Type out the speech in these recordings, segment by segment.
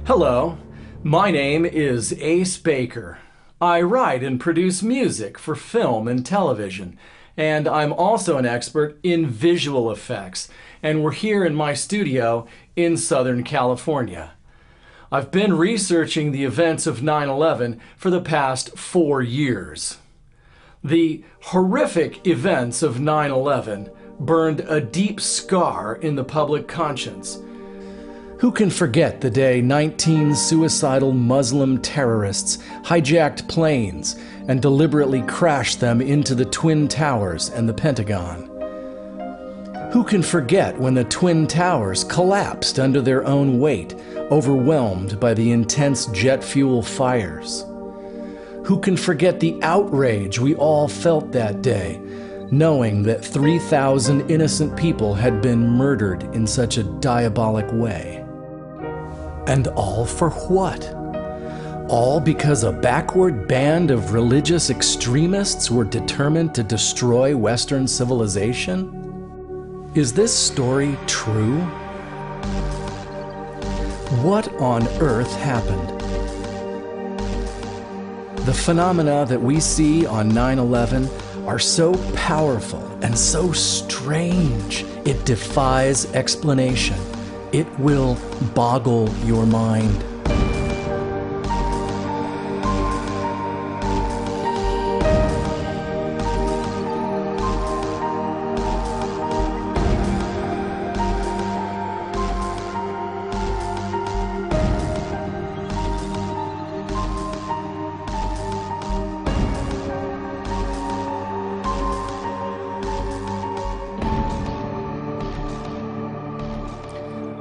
Hello, my name is Ace Baker. I write and produce music for film and television, and I'm also an expert in visual effects, and we're here in my studio in Southern California. I've been researching the events of 9/11 for the past 4 years. The horrific events of 9/11 burned a deep scar in the public conscience. Who can forget the day 19 suicidal Muslim terrorists hijacked planes and deliberately crashed them into the Twin Towers and the Pentagon? Who can forget when the Twin Towers collapsed under their own weight, overwhelmed by the intense jet fuel fires? Who can forget the outrage we all felt that day, knowing that 3,000 innocent people had been murdered in such a diabolic way? And all for what? All because a backward band of religious extremists were determined to destroy Western civilization? Is this story true? What on earth happened? The phenomena that we see on 9/11 are so powerful and so strange, it defies explanation. It will boggle your mind.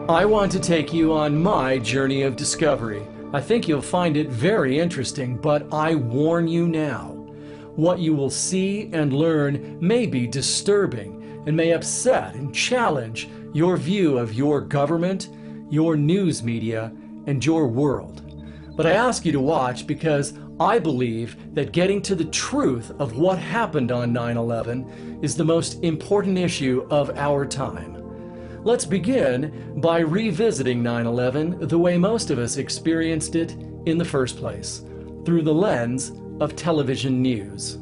I want to take you on my journey of discovery. I think you'll find it very interesting, but I warn you now. What you will see and learn may be disturbing and may upset and challenge your view of your government, your news media, and your world. But I ask you to watch because I believe that getting to the truth of what happened on 9/11 is the most important issue of our time. Let's begin by revisiting 9/11 the way most of us experienced it in the first place, through the lens of television news.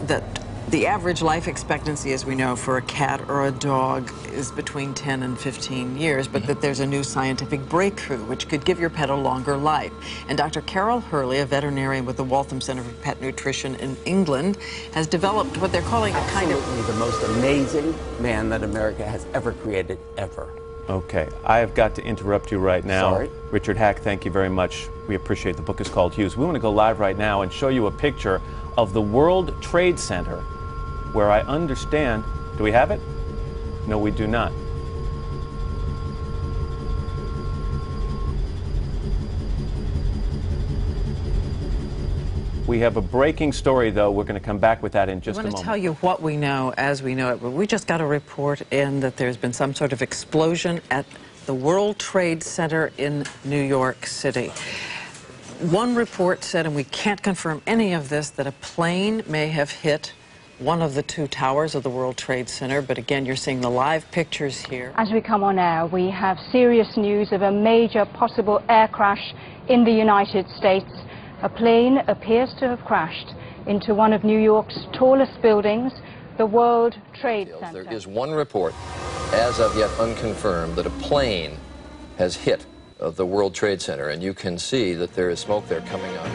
That the average life expectancy, as we know, for a cat or a dog is between 10 and 15 years, but that there's a new scientific breakthrough which could give your pet a longer life. And Dr. Carol Hurley, a veterinarian with the Waltham Center for Pet Nutrition in England, has developed what they're calling a kind of... Absolutely the most amazing man that America has ever created, ever. Okay, I have got to interrupt you right now. Sorry. Richard Hack, thank you very much. We appreciate the book is called Hughes. We want to go live right now and show you a picture of the World Trade Center, where I understand, do we have it? No, we do not. We have a breaking story, though. We're going to come back with that in just a moment. I want to tell you what we know as we know it. But we just got a report in that there's been some sort of explosion at the World Trade Center in New York City. One report said, and we can't confirm any of this, that a plane may have hit one of the two towers of the World Trade Center. But again, you're seeing the live pictures here. As we come on air, we have serious news of a major possible air crash in the United States. A plane appears to have crashed into one of New York's tallest buildings, the World Trade Center. There is one report, as of yet unconfirmed, that a plane has hit the World Trade Center, and you can see that there is smoke there coming up.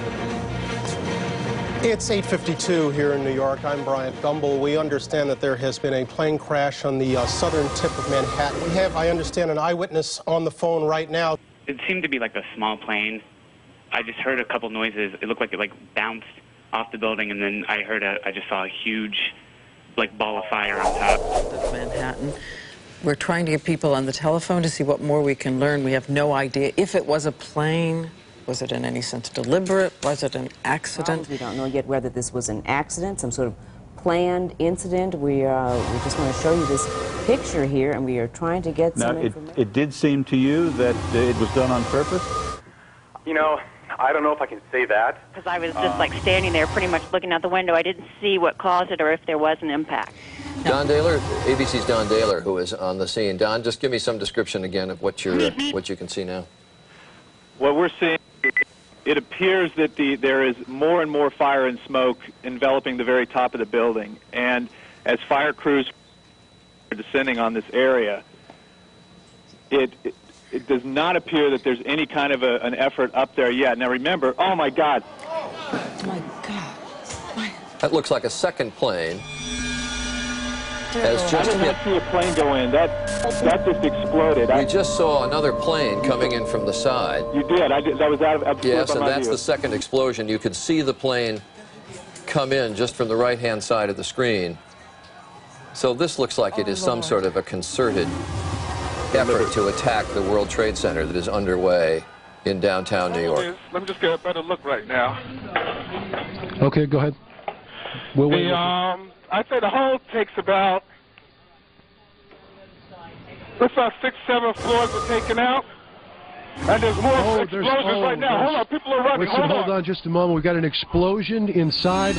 It's 8:52 here in New York. I'm Bryant Gumbel. We understand that there has been a plane crash on the southern tip of Manhattan. We have, I understand, an eyewitness on the phone right now. It seemed to be like a small plane. I just heard a couple noises. It looked like it bounced off the building, and then I just saw a huge ball of fire on top of Manhattan. We're trying to get people on the telephone to see what more we can learn. We have no idea if it was a plane. Was it in any sense deliberate? Was it an accident? We don't know yet whether this was an accident, some sort of planned incident? We just want to show you this picture here, and we are trying to get some information. It did seem to you that it was done on purpose? You know, I don't know if I can say that. Because I was just like standing there pretty much looking out the window. I didn't see what caused it or if there was an impact. Don Dahler, ABC's Don Dahler, who is on the scene. Don, just give me some description again of what you can see now. What we're seeing, it appears that there is more and more fire and smoke enveloping the very top of the building. And as fire crews are descending on this area, it does not appear that there's any kind of an effort up there yet. Now remember, oh my God. Oh my God. That looks like a second plane. Has I just did hit. not see a plane go in. That just exploded. We just saw another plane coming in from the side. You did. That was out of Yes, and that's view. the second explosion. You could see the plane come in just from the right-hand side of the screen. So this looks like it is some sort of a concerted effort to attack the World Trade Center that is underway in downtown New York. Let me just get a better look right now. Okay, go ahead. We'll wait. I'd say the whole takes about, looks like 6, 7 floors were taken out. And there's more explosions right now. Hold on, people are running. Hold on just a moment. We've got an explosion inside.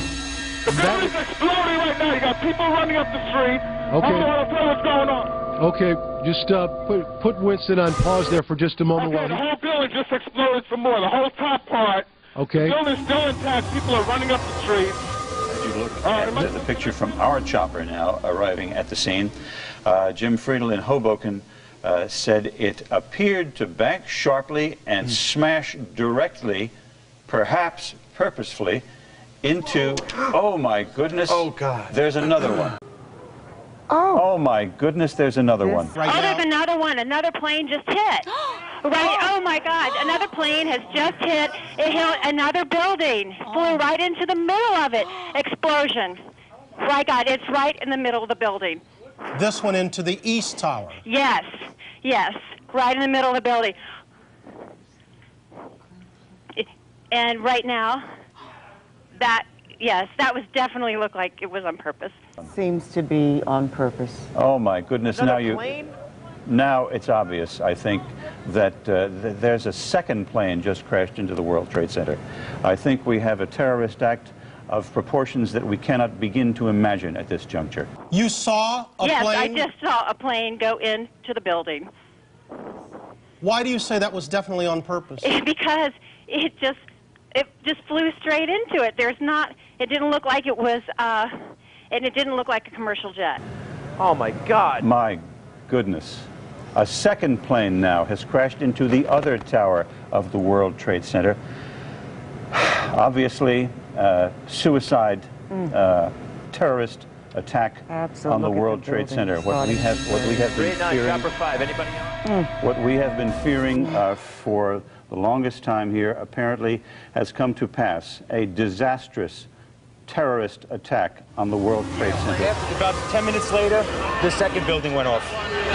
The building's exploding right now. You got people running up the street. Okay. Hold on, I'll tell you what's going on. Okay, just put Winston on pause there for just a moment. Okay, the whole building just exploded some more. The whole top part. Okay. The building's still intact. People are running up the street. As you look at the picture from our chopper now arriving at the scene, Jim Friedel in Hoboken said it appeared to bank sharply and smash directly, perhaps purposefully, into, oh my goodness, oh God, there's another one. Oh my goodness, there's another one. Oh, there's another one. Another plane just hit. Right, oh my God, another plane has just hit. It hit another building. Flew right into the middle of it. Explosion. My God, it's right in the middle of the building. This one into the East Tower. Yes, yes, right in the middle of the building. And right now, yes, that was definitely looked like it was on purpose. Seems to be on purpose. Oh my goodness! Now it's obvious, I think, that there's a second plane just crashed into the World Trade Center. I think we have a terrorist act of proportions that we cannot begin to imagine at this juncture. You saw a plane? Yes, I just saw a plane go into the building. Why do you say that was definitely on purpose? Because it just flew straight into it. It didn't look like it was, and it didn't look like a commercial jet. Oh my God. My goodness. A second plane now has crashed into the other tower of the World Trade Center. Obviously, suicide, terrorist attack on the World Trade Center. What we have been fearing. What we have been fearing for the longest time here apparently has come to pass. A disastrous terrorist attack on the World Trade Center. About 10 minutes later, the second building went off.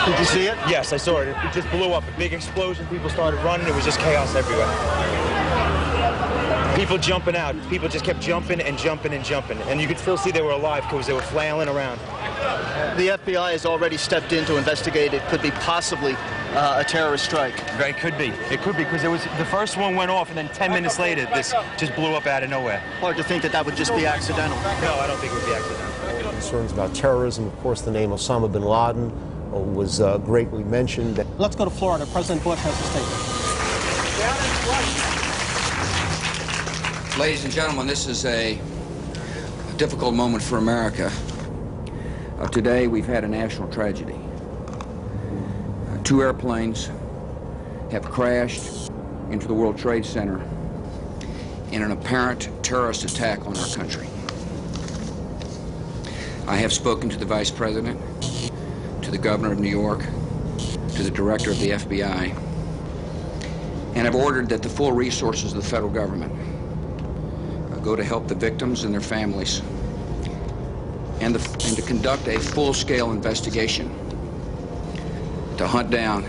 Did you see it? Yes, I saw it. It just blew up. A big explosion. People started running. It was just chaos everywhere. People jumping out. People just kept jumping and jumping and jumping. And you could still see they were alive because they were flailing around. The FBI has already stepped in to investigate. It could be possibly a terrorist strike. It could be. It could be because the first one went off and then 10 minutes later this just blew up out of nowhere. Hard to think that would just be accidental. No, I don't think it would be accidental. Concerns about terrorism. Of course, the name Osama bin Laden was greatly mentioned. Let's go to Florida. President Bush has a statement. Ladies and gentlemen, this is a difficult moment for America. Today, we've had a national tragedy. 2 airplanes have crashed into the World Trade Center in an apparent terrorist attack on our country. I have spoken to the Vice President, to the Governor of New York, to the Director of the FBI, and have ordered that the full resources of the federal government go to help the victims and their families, and to conduct a full-scale investigation to hunt down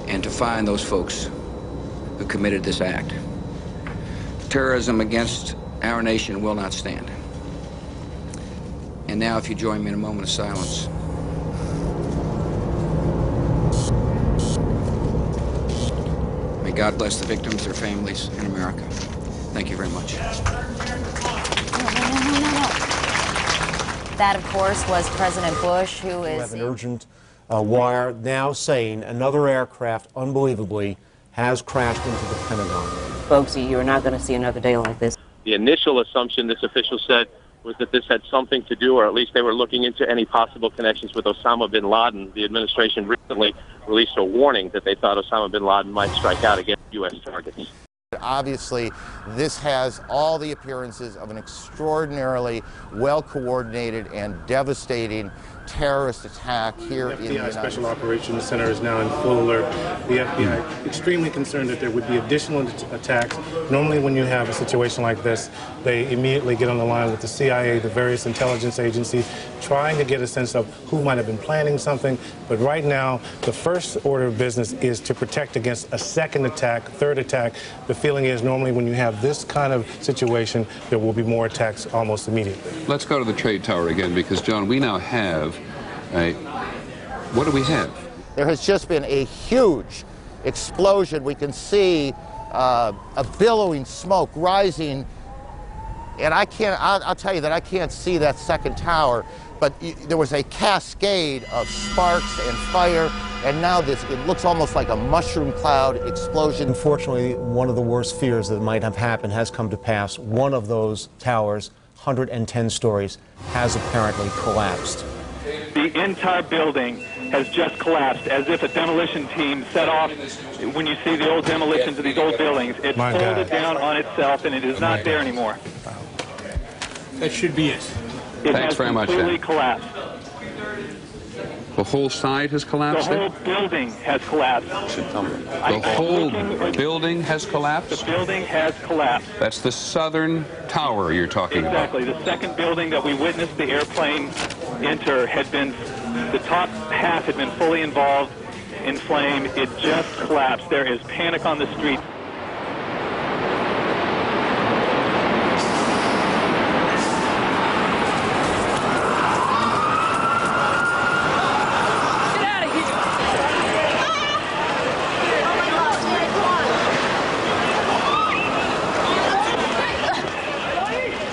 and to find those folks who committed this act. Terrorism against our nation will not stand. And now, if you join me in a moment of silence. May God bless the victims, their families, and America. Thank you very much. That, of course, was President Bush, who is... We have an urgent wire now saying another aircraft, unbelievably, has crashed into the Pentagon. Folks, you're not going to see another day like this. The initial assumption, this official said, was that this had something to do, or at least they were looking into any possible connections with Osama bin Laden. The administration recently released a warning that they thought Osama bin Laden might strike out against U.S. targets. Obviously, this has all the appearances of an extraordinarily well-coordinated and devastating terrorist attack here in the United States. The FBI Special Operations Center is now in full alert. The FBI extremely concerned that there would be additional attacks. Normally when you have a situation like this, they immediately get on the line with the CIA, the various intelligence agencies, trying to get a sense of who might have been planning something. But right now, the first order of business is to protect against a second attack, third attack. The feeling is normally when you have this kind of situation, there will be more attacks almost immediately. Let's go to the trade tower again, because, John, we now have what do we have? There has just been a huge explosion. We can see a billowing smoke rising, and I'll tell you that I can't see that second tower, but there was a cascade of sparks and fire, and now it looks almost like a mushroom cloud explosion. Unfortunately, one of the worst fears that might have happened has come to pass. One of those towers, 110 stories, has apparently collapsed. The entire building has just collapsed, as if a demolition team set off. When you see the old demolitions of these old buildings, it folded down on itself, and it is not there anymore. That should be it. Thanks very much. It has completely collapsed. The whole side has collapsed? The whole building has collapsed. The whole building has collapsed? The building has collapsed. That's the southern tower you're talking about. Exactly. The second building that we witnessed the airplane enter had been, the top half had been fully involved in flame. It just collapsed. There is panic on the street.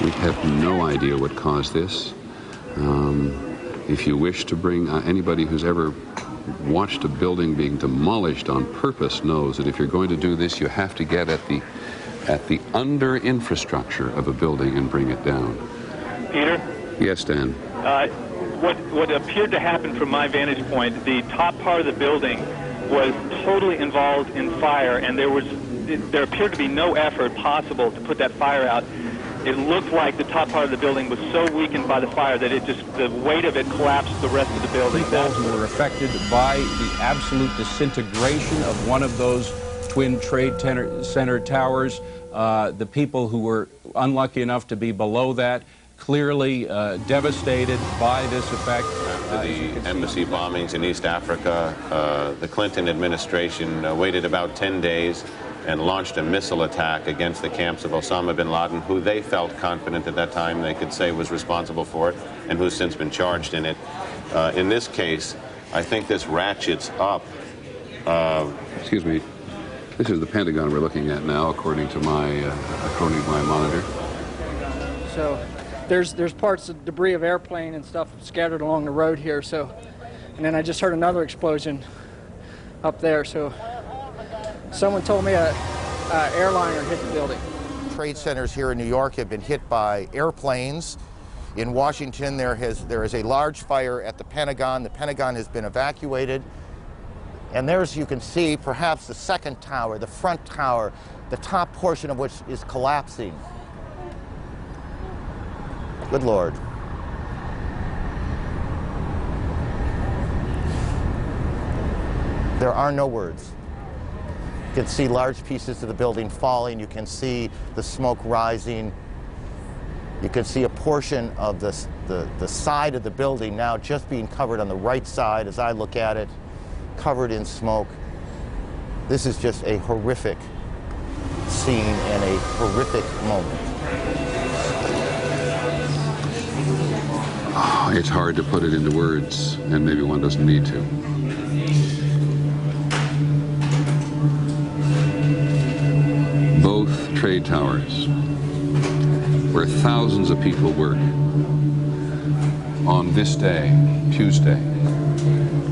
We have no idea what caused this. If you wish to bring anybody who's ever watched a building being demolished on purpose knows that if you're going to do this, you have to get at the under infrastructure of a building and bring it down. Peter? Yes, Dan. What appeared to happen from my vantage point, the top part of the building was totally involved in fire, and there appeared to be no effort possible to put that fire out. It looked like the top part of the building was so weakened by the fire that the weight of it collapsed the rest of the building. People were affected by the absolute disintegration of one of those Twin Trade Center towers. The people who were unlucky enough to be below that, clearly devastated by this effect. After the embassy bombings in East Africa, the Clinton administration waited about 10 days and launched a missile attack against the camps of Osama bin Laden, who they felt confident at that time they could say was responsible for it, and who's since been charged in it. In this case, I think this ratchets up. Excuse me. This is the Pentagon we're looking at now, according to my monitor. So there's parts of debris of airplane and stuff scattered along the road here. So, and then I just heard another explosion up there. So someone told me an airliner hit the building. Trade centers here in New York have been hit by airplanes. In Washington, there is a large fire at the Pentagon. The Pentagon has been evacuated. And there, as you can see, perhaps the second tower, the front tower, the top portion of which is collapsing. Good Lord. There are no words. You can see large pieces of the building falling. You can see the smoke rising. You can see a portion of the side of the building now just being covered on the right side as I look at it, covered in smoke. This is just a horrific scene and a horrific moment. It's hard to put it into words, and maybe one doesn't need to. Both trade towers, where thousands of people work, on this day, Tuesday,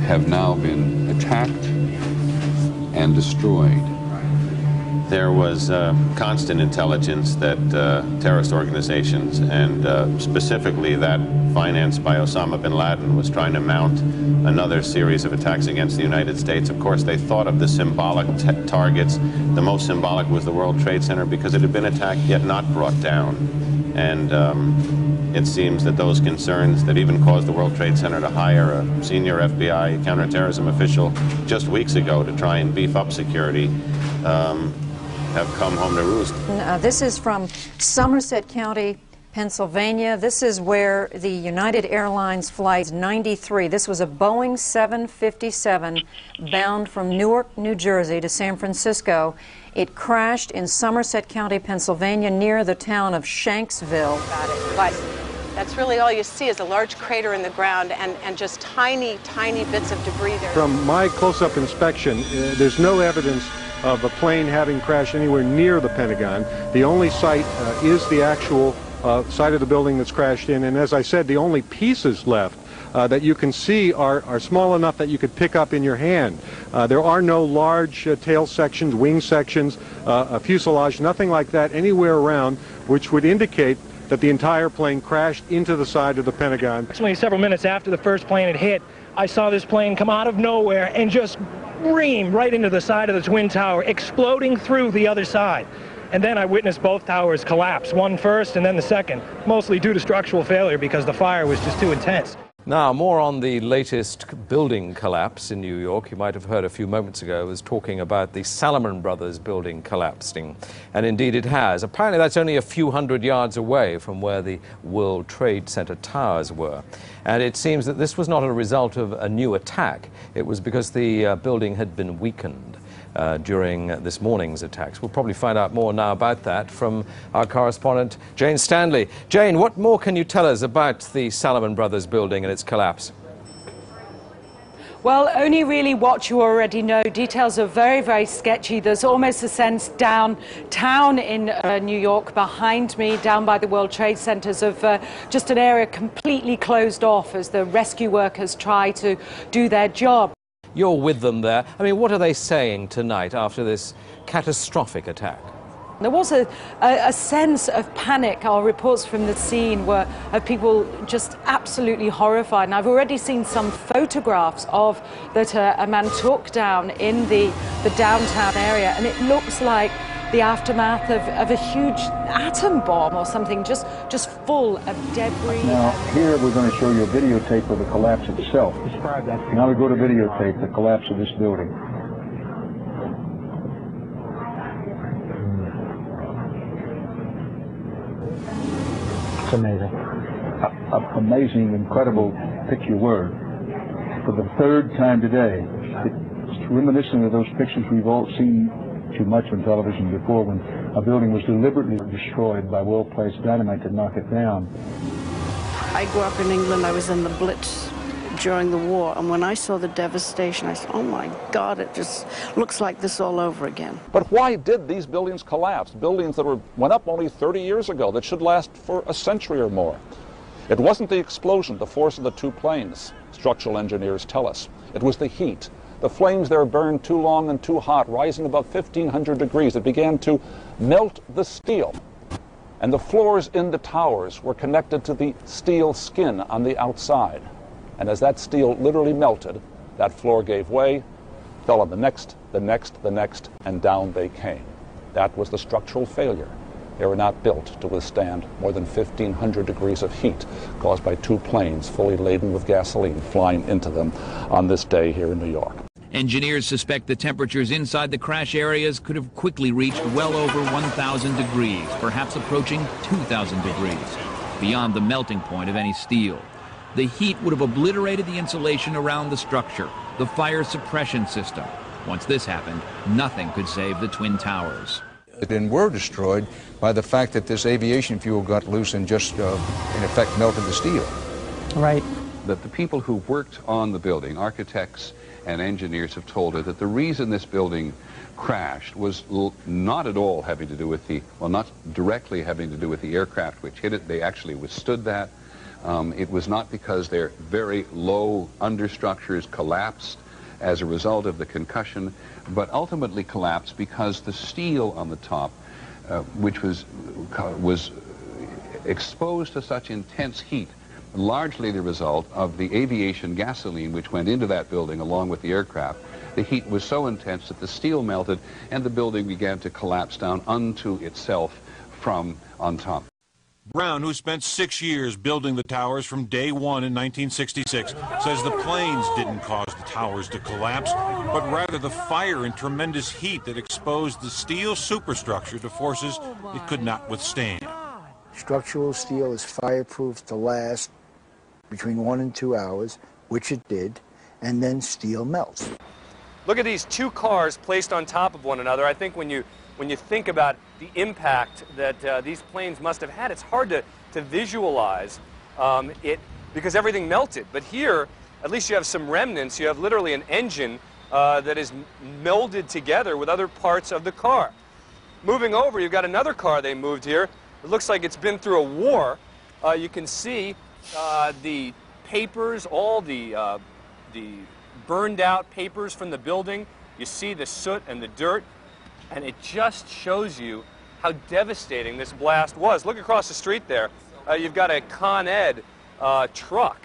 have now been attacked and destroyed. There was constant intelligence that terrorist organizations, and specifically that financed by Osama bin Laden, was trying to mount another series of attacks against the United States. Of course, they thought of the symbolic targets. The most symbolic was the World Trade Center because it had been attacked yet not brought down. And it seems that those concerns that even caused the World Trade Center to hire a senior FBI counterterrorism official just weeks ago to try and beef up security have come home to roost. This is from Somerset County, Pennsylvania. This is where the United Airlines Flight 93, this was a Boeing 757 bound from Newark, New Jersey to San Francisco. It crashed in Somerset County, Pennsylvania, near the town of Shanksville. Got it. But that's really all you see is a large crater in the ground and just tiny, tiny bits of debris there. From my close-up inspection, there's no evidence of a plane having crashed anywhere near the Pentagon. The only site is the actual side of the building that's crashed in, and as I said, the only pieces left that you can see are small enough that you could pick up in your hand. There are no large tail sections, wing sections, a fuselage, nothing like that anywhere around, which would indicate that the entire plane crashed into the side of the Pentagon. Approximately several minutes after the first plane had hit, I saw this plane come out of nowhere and just ream right into the side of the Twin Tower, exploding through the other side. And then I witnessed both towers collapse, one first and then the second, mostly due to structural failure because the fire was just too intense. Now, more on the latest building collapse in New York. You might have heard a few moments ago I was talking about the Salomon Brothers building collapsing, and indeed it has. Apparently that's only a few hundred yards away from where the World Trade Center towers were. And it seems that this was not a result of a new attack. It was because the building had been weakened during this morning's attacks. We'll probably find out more now about that from our correspondent, Jane Stanley. Jane, what more can you tell us about the Salomon Brothers building and its collapse? Well, only really what you already know. Details are very, very sketchy. There's almost a sense downtown in New York behind me, down by the World Trade Centers, of just an area completely closed off as the rescue workers try to do their job. You're with them there. I mean, what are they saying tonight after this catastrophic attack? There was a sense of panic. Our reports from the scene were of people just absolutely horrified. And I've already seen some photographs of that a man took down in the downtown area, and it looks like the aftermath of a huge atom bomb or something, just full of debris. Now, here we're going to show you a videotape of the collapse itself. Describe that. Now we go to videotape, the collapse of this building. It's amazing. Amazing, incredible, pick your word. For the third time today, it's reminiscent of those pictures we've all seen too much on television before, when a building was deliberately destroyed by well-placed dynamite to knock it down. I grew up in England. I was in the Blitz during the war, and when I saw the devastation, I said, oh my God, it just looks like this all over again. But why did these buildings collapse? Buildings that went up only 30 years ago, that should last for a century or more. It wasn't the explosion, the force of the two planes, structural engineers tell us. It was the heat. The flames there burned too long and too hot, rising above 1,500 degrees. It began to melt the steel. And the floors in the towers were connected to the steel skin on the outside. And as that steel literally melted, that floor gave way, fell on the next, and down they came. That was the structural failure. They were not built to withstand more than 1,500 degrees of heat caused by two planes fully laden with gasoline flying into them on this day here in New York. Engineers suspect the temperatures inside the crash areas could have quickly reached well over 1,000 degrees, perhaps approaching 2,000 degrees, beyond the melting point of any steel. The heat would have obliterated the insulation around the structure, the fire suppression system. Once this happened, nothing could save the Twin Towers. And were destroyed by the fact that this aviation fuel got loose and just, in effect, melted the steel. Right. That the people who worked on the building, architects and engineers, have told her that the reason this building crashed was not at all having to do with the, well, not directly having to do with the aircraft which hit it. They actually withstood that. It was not because their very low understructures collapsed as a result of the concussion, but ultimately collapsed because the steel on the top, which was exposed to such intense heat, largely the result of the aviation gasoline which went into that building along with the aircraft. The heat was so intense that the steel melted and the building began to collapse down unto itself from on top. Brown, who spent 6 years building the towers from day one in 1966, says the planes didn't cause the towers to collapse, but rather the fire and tremendous heat that exposed the steel superstructure to forces it could not withstand. Structural steel is fireproof to last between 1 and 2 hours, which it did, and then steel melts. Look at these two cars placed on top of one another. I think when you think about the impact that these planes must have had, it's hard to visualize it because everything melted. But here, at least you have some remnants. You have literally an engine that is melded together with other parts of the car. Moving over, you've got another car they moved here. It looks like it's been through a war. You can see the papers, all the burned out papers from the building. You see the soot and the dirt, and it just shows you how devastating this blast was. Look across the street there. You've got a Con Ed truck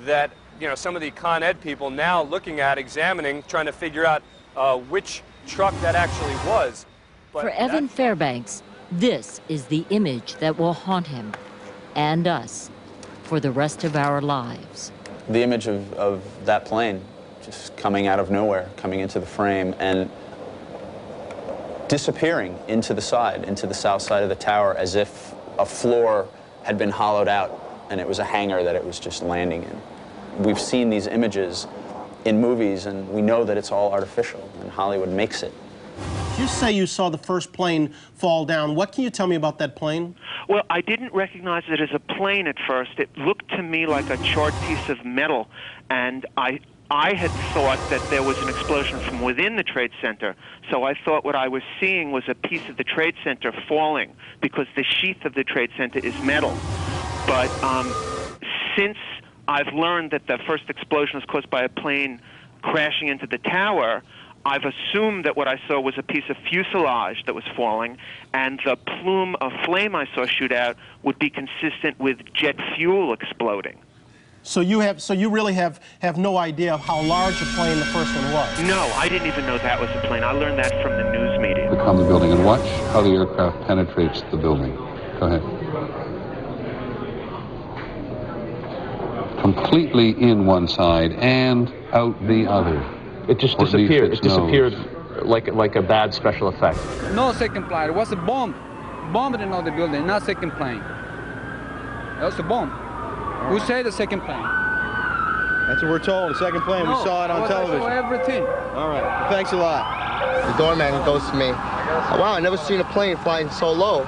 that, you know, some of the Con Ed people now looking at, examining, trying to figure out which truck that actually was. But for Evan Fairbanks, this is the image that will haunt him and us for the rest of our lives. The image of that plane just coming out of nowhere, coming into the frame and disappearing into the south side of the tower, as if a floor had been hollowed out and it was a hangar that it was just landing in. We've seen these images in movies and we know that it's all artificial, and Hollywood makes it. You say you saw the first plane fall down. What can you tell me about that plane? Well, I didn't recognize it as a plane at first. It looked to me like a charred piece of metal, and I had thought that there was an explosion from within the Trade Center. So I thought what I was seeing was a piece of the Trade Center falling, because the sheath of the Trade Center is metal. But since I've learned that the first explosion was caused by a plane crashing into the tower, I've assumed that what I saw was a piece of fuselage that was falling, and the plume of flame I saw shoot out would be consistent with jet fuel exploding. So you really have no idea how large a plane the first one was? No, I didn't even know that was a plane. I learned that from the news media. Become the building and watch how the aircraft penetrates the building. Go ahead. Completely in one side and out the other. It just disappeared. It disappeared like a bad special effect. No second plane. It was a bomb. Bombed another building, not second plane. That was a bomb. Who said the second plane? That's what we're told, the second plane. No, we saw it on television. I saw everything. All right. Well, thanks a lot. The doorman goes to me, wow, I never seen a plane flying so low.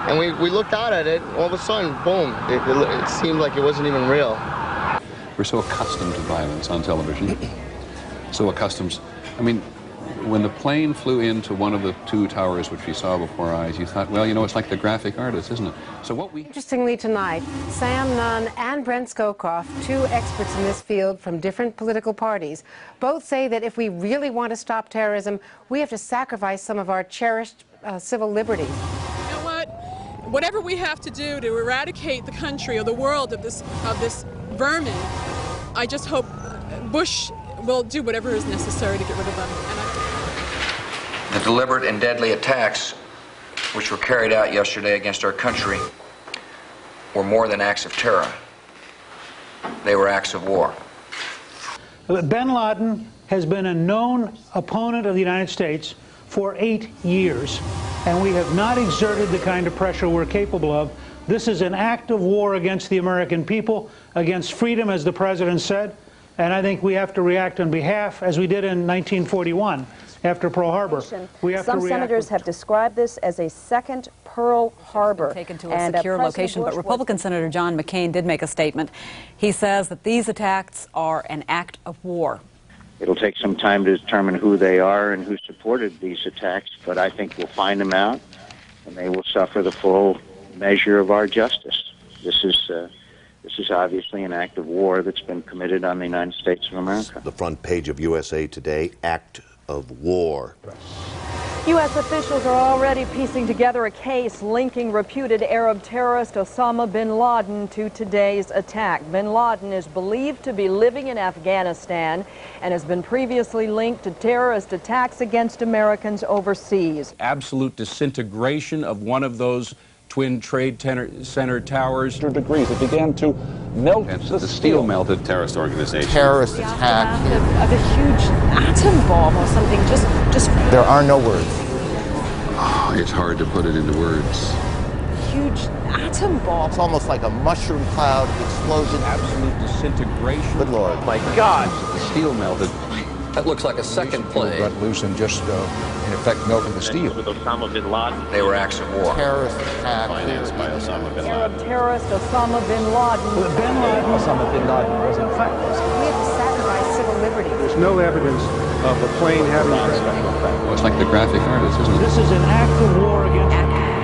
And we looked out at it, all of a sudden, boom. It seemed like it wasn't even real. We're so accustomed to violence on television. So accustomed. I mean, when the plane flew into one of the two towers which we saw before our eyes, you thought, well, you know, it's like the graphic artist, isn't it? So what we... Interestingly tonight, Sam Nunn and Brent Scowcroft, two experts in this field from different political parties, both say that if we really want to stop terrorism, we have to sacrifice some of our cherished civil liberties. You know what? Whatever we have to do to eradicate the country or the world of this vermin, I just hope Bush will do whatever is necessary to get rid of them. The deliberate and deadly attacks which were carried out yesterday against our country were more than acts of terror. They were acts of war. Bin Laden has been a known opponent of the United States for 8 years, and we have not exerted the kind of pressure we're capable of. This is an act of war against the American people, against freedom, as the President said, and I think we have to react on behalf, as we did in 1941 after Pearl Harbor. Some senators have described this as a second Pearl Harbor. Taken to a secure location, but Republican Senator John McCain did make a statement. He says that these attacks are an act of war. It'll take some time to determine who they are and who supported these attacks, but I think we'll find them out, and they will suffer the full measure of our justice. This is obviously an act of war that's been committed on the United States of America. The front page of USA Today, act of war. U.S. officials are already piecing together a case linking reputed Arab terrorist Osama bin Laden to today's attack. Bin Laden is believed to be living in Afghanistan and has been previously linked to terrorist attacks against Americans overseas. Absolute disintegration of one of those Twin Trade Center towers. Degrees. It began to melt the steel melted terrorist organization. Terrorist attack. Of a huge atom bomb or something. Just. There are no words. Oh, it's hard to put it into words. Huge atom bomb. It's almost like a mushroom cloud explosion. Absolute disintegration. Good Lord. My God. The steel melted. That looks like a second plane. Got loose and just, in effect, melted the steel. With Osama bin Laden, they were acts of war. Terrorist attack. Financed by Osama bin Laden. Arab terrorist Osama bin Laden. Osama bin Laden was in fact. We have to sacrifice civil liberty. There's no evidence of a plane having Well, it's like the graphic artist, isn't it? This is an act of war against...